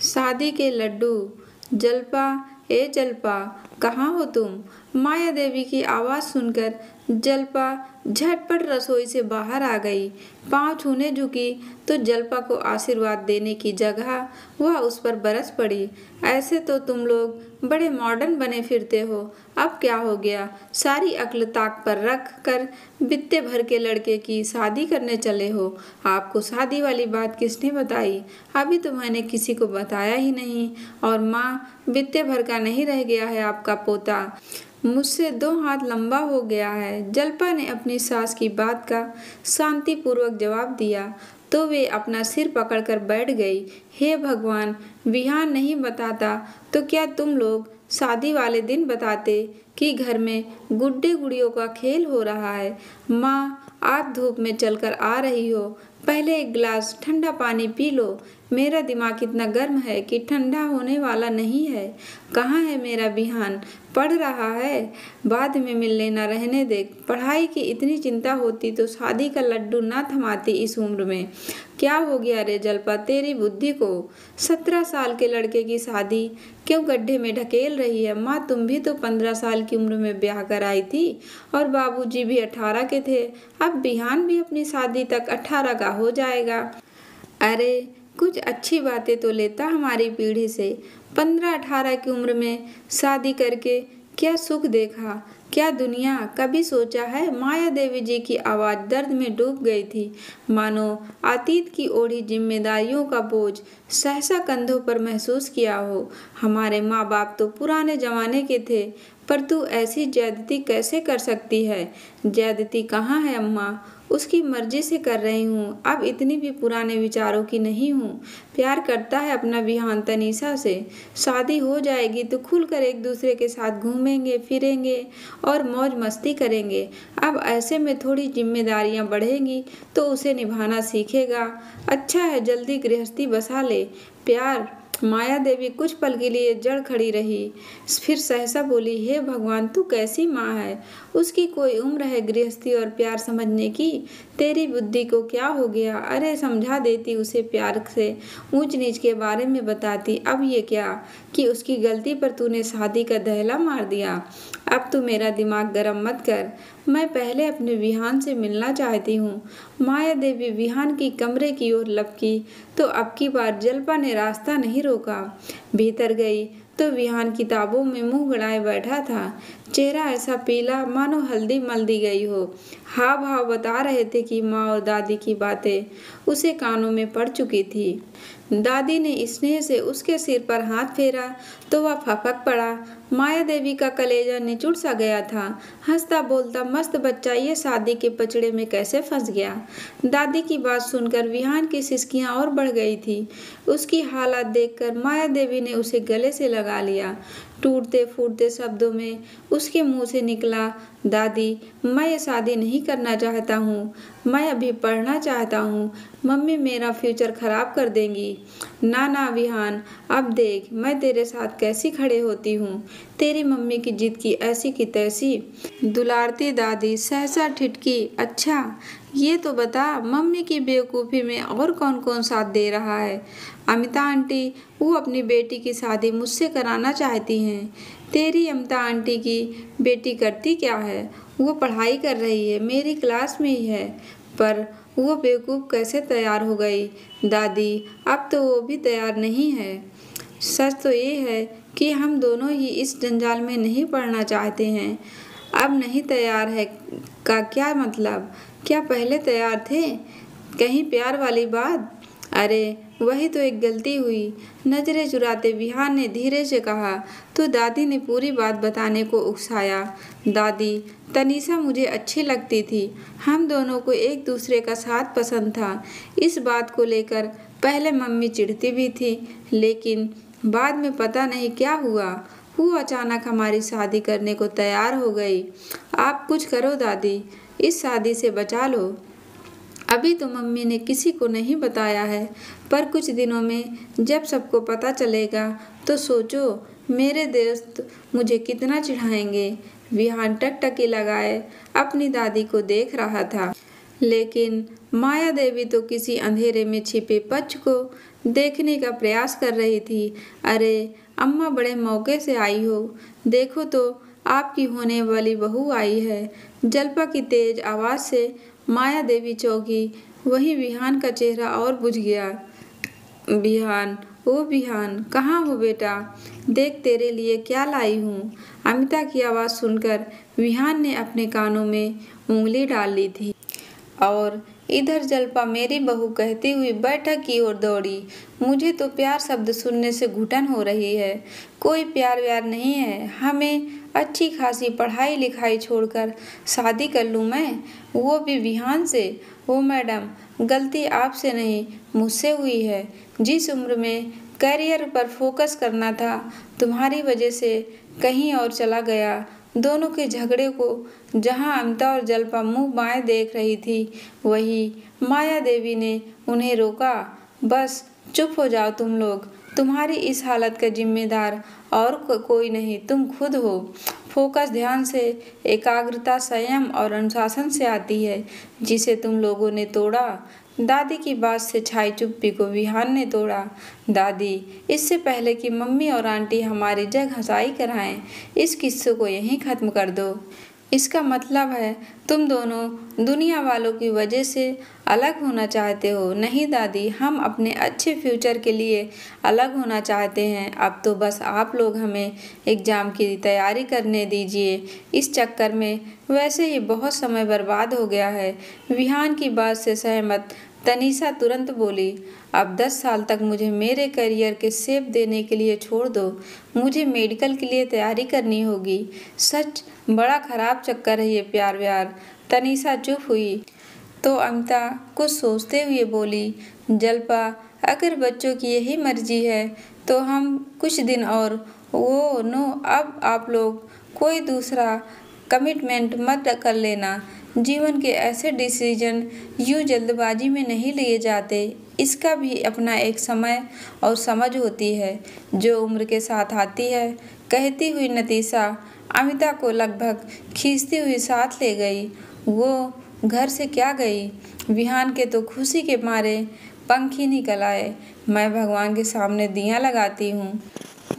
शादी के लड्डू। जल्पा, ए जल्पा, कहाँ हो तुम? माया देवी की आवाज़ सुनकर जल्पा झटपट रसोई से बाहर आ गई। पाँव छूने झुकी तो जल्पा को आशीर्वाद देने की जगह वह उस पर बरस पड़ी। ऐसे तो तुम लोग बड़े मॉडर्न बने फिरते हो, अब क्या हो गया? सारी अक्ल ताक पर रख कर बित्ते भर के लड़के की शादी करने चले हो। आपको शादी वाली बात किसने बताई? अभी तो मैंने किसी को बताया ही नहीं। और माँ, बित्ते भर का नहीं रह गया है आपका पोता, मुझसे 2 हाथ लंबा हो गया है। जल्पा ने अपनी सास की बात का शांतिपूर्वक जवाब दिया तो वे अपना सिर पकड़कर बैठ गई। हे भगवान, विहान नहीं बताता तो क्या तुम लोग शादी वाले दिन बताते कि घर में गुड्डे गुड़ियों का खेल हो रहा है। माँ, आप धूप में चलकर आ रही हो, पहले एक गिलास ठंडा पानी पी लो। मेरा दिमाग इतना गर्म है कि ठंडा होने वाला नहीं है। कहाँ है मेरा विहान? पढ़ रहा है? बाद में मिल लेना, रहने दे। पढ़ाई की इतनी चिंता होती तो शादी का लड्डू ना थमाती इस उम्र में। क्या हो गया रे जल्पा तेरी बुद्धि को? 17 साल के लड़के की शादी क्यों गड्ढे में ढकेल रही है? माँ, तुम भी तो 15 साल की उम्र में ब्याह कर आई थी और बाबूजी भी 18 के थे। अब विहान भी अपनी शादी तक 18 का हो जाएगा। अरे, कुछ अच्छी बातें तो लेता हमारी पीढ़ी से। 15-18 की उम्र में शादी करके क्या सुख देखा, क्या दुनिया कभी सोचा है? माया देवी जी की आवाज़ दर्द में डूब गई थी, मानो अतीत की ओढ़ी जिम्मेदारियों का बोझ सहसा कंधों पर महसूस किया हो। हमारे माँ बाप तो पुराने जमाने के थे, पर तू ऐसी ज्यादती कैसे कर सकती है? ज्यादती कहाँ है अम्मा? उसकी मर्जी से कर रही हूँ, अब इतनी भी पुराने विचारों की नहीं हूँ। प्यार करता है अपना विहान तनीषा से। शादी हो जाएगी तो खुलकर एक दूसरे के साथ घूमेंगे फिरेंगे और मौज मस्ती करेंगे। अब ऐसे में थोड़ी जिम्मेदारियाँ बढ़ेंगी तो उसे निभाना सीखेगा। अच्छा है, जल्दी गृहस्थी बसा ले। प्यार। माया देवी कुछ पल के लिए जड़ खड़ी रही, फिर सहसा बोली, हे भगवान, तू कैसी माँ है? उसकी कोई उम्र है गृहस्थी और प्यार समझने की? तेरी बुद्धि को क्या हो गया? अरे समझा देती उसे, प्यार से ऊंच नीच के बारे में बताती। अब ये क्या कि उसकी गलती पर तूने शादी का दहला मार दिया। अब तू मेरा दिमाग गरम मत कर, मैं पहले अपने विहान से मिलना चाहती हूँ। माया देवी विहान की कमरे की ओर लपकी तो अब की बार जल्पा ने रास्ता नहीं रोका। भीतर गई तो विहान किताबों में मुंह गड़ाए बैठा था। चेहरा ऐसा पीला मानो हल्दी मल दी गई हो। हाव भाव बता रहे थे कि माँ और दादी की बातें उसे कानों में पड़ चुकी थी। दादी ने स्नेह से उसके सिर पर हाथ फेरा तो वह फपक पड़ा। माया देवी का कलेजा निचुड़ सा गया था। हंसता बोलता मस्त बच्चा ये शादी के पचड़े में कैसे फंस गया? दादी की बात सुनकर विहान की सिसकियां और बढ़ गई थी। उसकी हालत देखकर माया देवी ने उसे गले से लगा लिया। टूटते फूटते शब्दों में उसके मुंह से निकला, दादी, मैं ये शादी नहीं करना चाहता हूँ, मैं अभी पढ़ना चाहता हूँ। मम्मी मेरा फ्यूचर खराब कर देंगी। ना ना विहान, अब देख मैं तेरे साथ कैसी खड़े होती हूँ। तेरी मम्मी की जिद की ऐसी की तैसी। दुलारती दादी सहसा ठिठकी। अच्छा, ये तो बता मम्मी की बेवकूफ़ी में और कौन कौन साथ दे रहा है? अमिता आंटी, वो अपनी बेटी की शादी मुझसे कराना चाहती हैं। तेरी अमिता आंटी की बेटी करती क्या है? वो पढ़ाई कर रही है, मेरी क्लास में ही है। पर वो बेवकूफ़ कैसे तैयार हो गई? दादी, अब तो वो भी तैयार नहीं है। सच तो ये है कि हम दोनों ही इस जंजाल में नहीं पढ़ना चाहते हैं। अब नहीं तैयार है का क्या मतलब? क्या पहले तैयार थे? कहीं प्यार वाली बात? अरे वही तो एक गलती हुई। नजरें चुराते विहान ने धीरे से कहा तो दादी ने पूरी बात बताने को उकसाया। दादी, तनीषा मुझे अच्छी लगती थी, हम दोनों को एक दूसरे का साथ पसंद था। इस बात को लेकर पहले मम्मी चिढ़ती भी थी, लेकिन बाद में पता नहीं क्या हुआ, वो अचानक हमारी शादी करने को तैयार हो गई। आप कुछ करो दादी, इस शादी से बचा लो। अभी तो मम्मी ने किसी को नहीं बताया है, पर कुछ दिनों में जब सबको पता चलेगा तो सोचो मेरे दोस्त मुझे कितना चिढ़ाएंगे। विहान टकटकी लगाए अपनी दादी को देख रहा था, लेकिन माया देवी तो किसी अंधेरे में छिपे पच्छ को देखने का प्रयास कर रही थी। अरे अम्मा, बड़े मौके से आई हो, देखो तो आपकी होने वाली बहू आई है। जल्पा की तेज आवाज से माया देवी चौंकी। वहीं विहान का चेहरा और बुझ गया। विहान, ओ विहान, कहाँ हो बेटा? देख तेरे लिए क्या लाई हूँ। अमिता की आवाज़ सुनकर विहान ने अपने कानों में उंगली डाल ली थी और इधर जल्पा मेरी बहू कहती हुई बैठक की ओर दौड़ी। मुझे तो प्यार शब्द सुनने से घुटन हो रही है। कोई प्यार व्यार नहीं है, हमें अच्छी खासी पढ़ाई लिखाई छोड़कर शादी कर लूँ मैं, वो भी विहान से। ओ मैडम, गलती आपसे नहीं मुझसे हुई है। जिस उम्र में करियर पर फोकस करना था, तुम्हारी वजह से कहीं और चला गया। दोनों के झगड़े को जहां अमिता और जल्पा मुंह बाएं देख रही थी, वही माया देवी ने उन्हें रोका। बस चुप हो जाओ तुम लोग। तुम्हारी इस हालत का जिम्मेदार और कोई नहीं, तुम खुद हो। फोकस ध्यान से, एकाग्रता संयम और अनुशासन से आती है, जिसे तुम लोगों ने तोड़ा। दादी की बात से छाई चुप्पी को विहान ने तोड़ा। दादी, इससे पहले कि मम्मी और आंटी हमारी जग हंसाई कराएं, इस किस्से को यहीं खत्म कर दो। इसका मतलब है तुम दोनों दुनिया वालों की वजह से अलग होना चाहते हो। नहीं दादी, हम अपने अच्छे फ्यूचर के लिए अलग होना चाहते हैं। अब तो बस आप लोग हमें एग्ज़ाम की तैयारी करने दीजिए। इस चक्कर में वैसे ही बहुत समय बर्बाद हो गया है। विहान की बात से सहमत तनीषा तुरंत बोली, अब 10 साल तक मुझे मेरे करियर के शेप देने के लिए छोड़ दो। मुझे मेडिकल के लिए तैयारी करनी होगी। सच बड़ा खराब चक्कर है ये प्यार व्यार। तनीषा चुप हुई तो अमिता कुछ सोचते हुए बोली, जल्पा, अगर बच्चों की यही मर्जी है तो हम कुछ दिन और। वो नो, अब आप लोग कोई दूसरा कमिटमेंट मत कर लेना। जीवन के ऐसे डिसीजन यूँ जल्दबाजी में नहीं लिए जाते। इसका भी अपना एक समय और समझ होती है, जो उम्र के साथ आती है। कहती हुई नतीशा अमिता को लगभग खींचती हुई साथ ले गई। वो घर से क्या गई? विहान के तो खुशी के मारे पंख ही निकल आए। मैं भगवान के सामने दिया लगाती हूँ,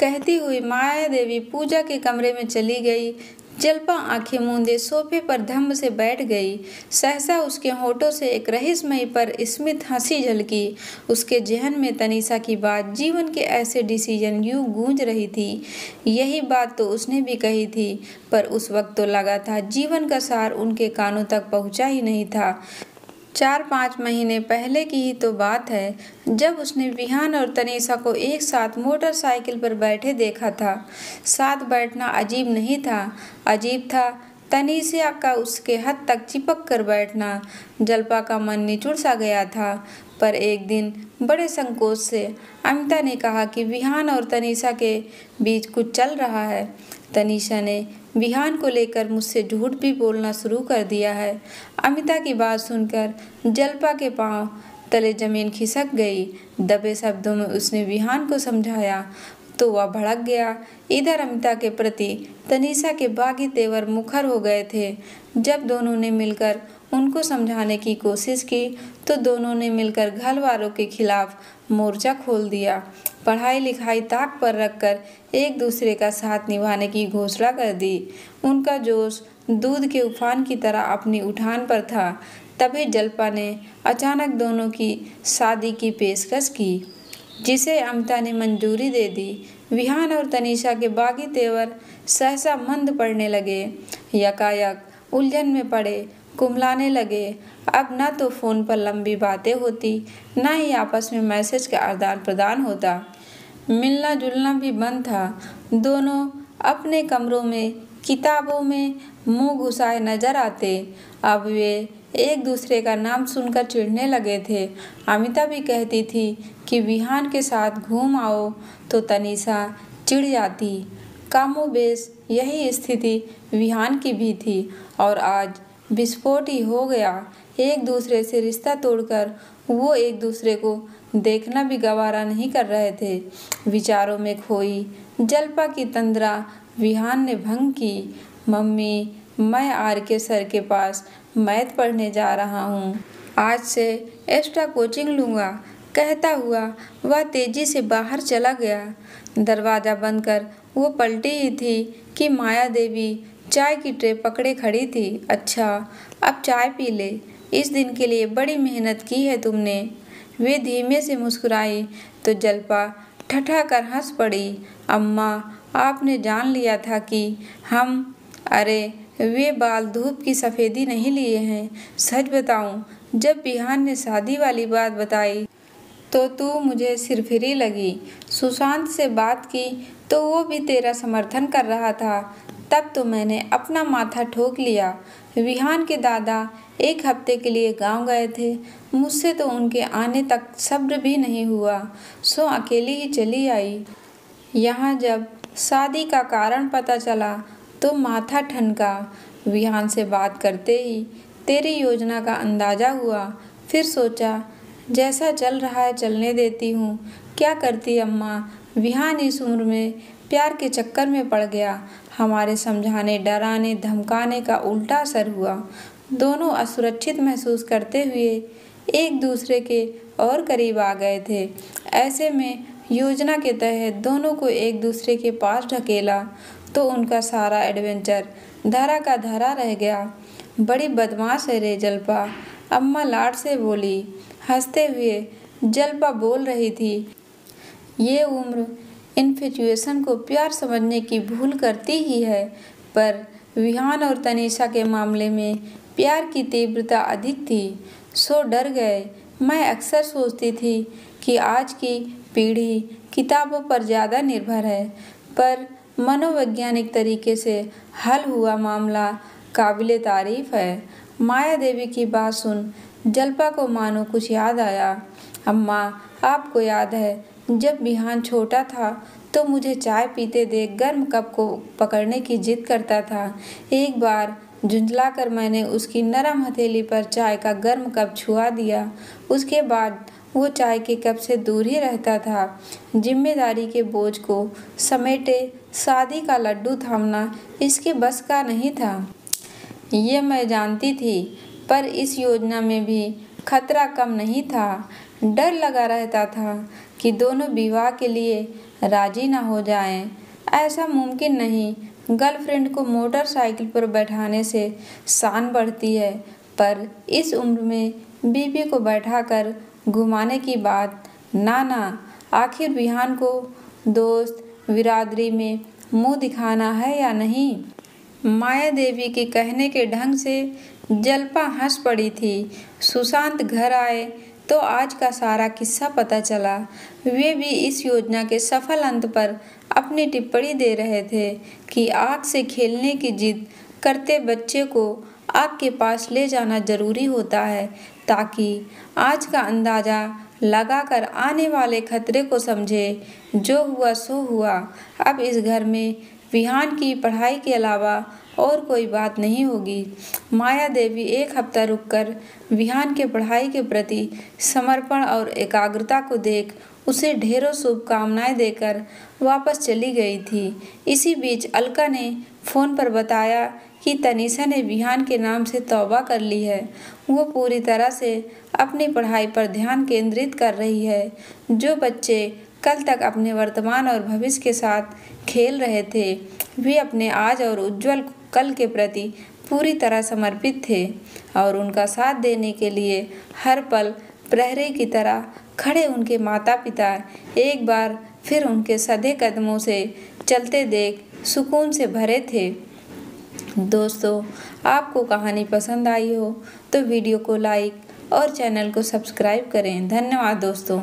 कहती हुई माया देवी पूजा के कमरे में चली गई। जल्पा आंखें मूंदे सोफे पर धम्म से बैठ गई। सहसा उसके होठों से एक रहस्यमयी पर स्मित हंसी झलकी। उसके जहन में तनीषा की बात, जीवन के ऐसे डिसीजन यूं गूंज रही थी। यही बात तो उसने भी कही थी, पर उस वक्त तो लगा था जीवन का सार उनके कानों तक पहुंचा ही नहीं था। 4-5 महीने पहले की ही तो बात है, जब उसने विहान और तनीषा को एक साथ मोटरसाइकिल पर बैठे देखा था। साथ बैठना अजीब नहीं था, अजीब था तनीषा का उसके हद तक चिपक कर बैठना। जल्पा का मन निचुड़ सा गया था, पर एक दिन बड़े संकोच से अमिता ने कहा कि विहान और तनीषा के बीच कुछ चल रहा है। तनीषा ने विहान को लेकर मुझसे झूठ भी बोलना शुरू कर दिया है। अमिता की बात सुनकर जल्पा के पांव तले जमीन खिसक गई। दबे शब्दों में उसने विहान को समझाया तो वह भड़क गया। इधर अमिता के प्रति तनीषा के बागी तेवर मुखर हो गए थे। जब दोनों ने मिलकर उनको समझाने की कोशिश की तो दोनों ने मिलकर घर वालों के खिलाफ मोर्चा खोल दिया। पढ़ाई लिखाई ताक पर रखकर एक दूसरे का साथ निभाने की घोषणा कर दी। उनका जोश दूध के उफान की तरह अपनी उठान पर था। तभी जल्पा ने अचानक दोनों की शादी की पेशकश की, जिसे अमिता ने मंजूरी दे दी। विहान और तनीषा के बागी तेवर सहसा मंद पड़ने लगे। यकायक उलझन में पड़े, कुम्हलाने लगे। अब न तो फ़ोन पर लंबी बातें होती, न ही आपस में मैसेज का आदान प्रदान होता। मिलना जुलना भी बंद था। दोनों अपने कमरों में किताबों में मुंह घुसाए नजर आते। अब वे एक दूसरे का नाम सुनकर चिढ़ने लगे थे। अमिता भी कहती थी कि विहान के साथ घूम आओ तो तनीषा चिढ़ जाती। कामोबेश यही स्थिति विहान की भी थी और आज विस्फोट ही हो गया। एक दूसरे से रिश्ता तोड़कर वो एक दूसरे को देखना भी गवारा नहीं कर रहे थे। विचारों में खोई जल्पा की तंद्रा विहान ने भंग की। मम्मी, मैं आर के सर के पास मैथ पढ़ने जा रहा हूँ। आज से एक्स्ट्रा कोचिंग लूँगा। कहता हुआ वह तेजी से बाहर चला गया। दरवाजा बंद कर वो पलटी ही थी कि माया देवी चाय की ट्रे पकड़े खड़ी थी। अच्छा, अब चाय पी ले, इस दिन के लिए बड़ी मेहनत की है तुमने। वे धीमे से मुस्कुराई तो जल्पा ठठा कर हंस पड़ी। अम्मा, आपने जान लिया था कि हम। अरे, वे बाल धूप की सफ़ेदी नहीं लिए हैं। सच बताऊं, जब बिहान ने शादी वाली बात बताई तो तू मुझे सिरफिरी लगी। सुशांत से बात की तो वो भी तेरा समर्थन कर रहा था। तब तो मैंने अपना माथा ठोक लिया। विहान के दादा 1 हफ्ते के लिए गांव गए थे। मुझसे तो उनके आने तक सब्र भी नहीं हुआ, सो अकेली ही चली आई। यहाँ जब शादी का कारण पता चला तो माथा ठनका। विहान से बात करते ही तेरी योजना का अंदाज़ा हुआ। फिर सोचा जैसा चल रहा है चलने देती हूँ। क्या करती अम्मा, विहान इस उम्र में प्यार के चक्कर में पड़ गया। हमारे समझाने, डराने, धमकाने का उल्टा असर हुआ। दोनों असुरक्षित महसूस करते हुए एक दूसरे के और करीब आ गए थे। ऐसे में योजना के तहत दोनों को एक दूसरे के पास ढकेला तो उनका सारा एडवेंचर धरा का धरा रह गया। बड़ी बदमाश है रे जल्पा, अम्मा लाड से बोली। हंसते हुए जल्पा बोल रही थी, ये उम्र इन्फेचुएशन को प्यार समझने की भूल करती ही है, पर विहान और तनीषा के मामले में प्यार की तीव्रता अधिक थी, सो डर गए। मैं अक्सर सोचती थी कि आज की पीढ़ी किताबों पर ज़्यादा निर्भर है, पर मनोवैज्ञानिक तरीके से हल हुआ मामला काबिले तारीफ है। माया देवी की बात सुन जल्पा को मानो कुछ याद आया। अम्मा, आपको याद है जब विहान छोटा था तो मुझे चाय पीते देख गर्म कप को पकड़ने की जिद करता था। एक बार झुंझलाकर मैंने उसकी नरम हथेली पर चाय का गर्म कप छुआ दिया। उसके बाद वो चाय के कप से दूर ही रहता था। जिम्मेदारी के बोझ को समेटे शादी का लड्डू थामना इसके बस का नहीं था। ये मैं जानती थी, पर इस योजना में भी खतरा कम नहीं था। डर लगा रहता था कि दोनों विवाह के लिए राजी ना हो जाएं। ऐसा मुमकिन नहीं। गर्लफ्रेंड को मोटरसाइकिल पर बैठाने से शान बढ़ती है, पर इस उम्र में बीबी को बैठाकर घुमाने की बात ना ना। आखिर विहान को दोस्त बिरादरी में मुंह दिखाना है या नहीं। माया देवी के कहने के ढंग से जल्पा हंस पड़ी थी। सुशांत घर आए तो आज का सारा किस्सा पता चला। वे भी इस योजना के सफल अंत पर अपनी टिप्पणी दे रहे थे कि आग से खेलने की जिद करते बच्चे को आग के पास ले जाना जरूरी होता है, ताकि आज का अंदाज़ा लगाकर आने वाले खतरे को समझे। जो हुआ सो हुआ। अब इस घर में विहान की पढ़ाई के अलावा और कोई बात नहीं होगी। माया देवी 1 हफ्ता रुककर विहान के पढ़ाई के प्रति समर्पण और एकाग्रता को देख उसे ढेरों शुभकामनाएं देकर वापस चली गई थी। इसी बीच अलका ने फ़ोन पर बताया कि तनीषा ने विहान के नाम से तौबा कर ली है। वो पूरी तरह से अपनी पढ़ाई पर ध्यान केंद्रित कर रही है। जो बच्चे कल तक अपने वर्तमान और भविष्य के साथ खेल रहे थे, वे अपने आज और उज्जवल कल के प्रति पूरी तरह समर्पित थे और उनका साथ देने के लिए हर पल प्रहरी की तरह खड़े उनके माता पिता एक बार फिर उनके सधे कदमों से चलते देख सुकून से भरे थे। दोस्तों, आपको कहानी पसंद आई हो तो वीडियो को लाइक और चैनल को सब्सक्राइब करें। धन्यवाद दोस्तों।